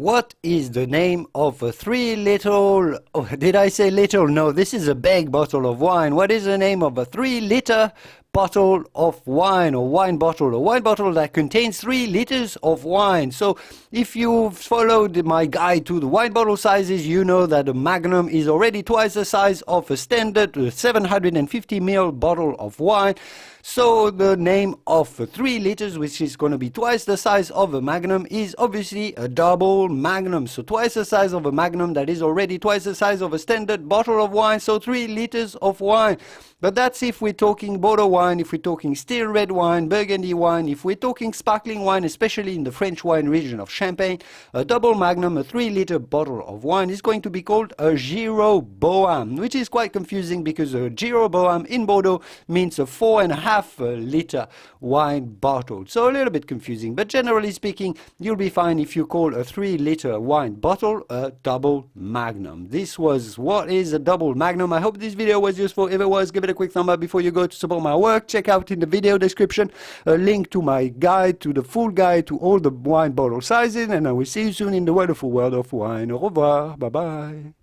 What is the name of a 3 little... Oh, did I say little? No, this is a big bottle of wine. What is the name of a 3-liter bottle of wine, or wine bottle? A wine bottle that contains 3 liters of wine. So if you've followed my guide to the wine bottle sizes, you know that a Magnum is already twice the size of a standard 750 ml bottle of wine. So the name of 3 liters, which is going to be twice the size of a Magnum, is obviously a double Magnum. So twice the size of a Magnum, that is already twice the size of a standard bottle of wine, so 3 liters of wine. But that's if we're talking Bordeaux wine, if we're talking still red wine, Burgundy wine, if we're talking sparkling wine, especially in the French wine region of Champagne, a double Magnum, a 3-liter bottle of wine is going to be called a Giro Bohème, which is quite confusing because a Giro Bohème in Bordeaux means a 4.5-liter wine bottle. So a little bit confusing, but generally speaking, you'll be fine if you call a 3-liter wine bottle a double Magnum. This was what is a double Magnum. I hope this video was useful. If it was, give it a quick thumb up before you go to support my work. Check out in the video description a link to my guide, to the full guide to all the wine bottle sizes, and I will see you soon in the wonderful world of wine. Au revoir. Bye bye.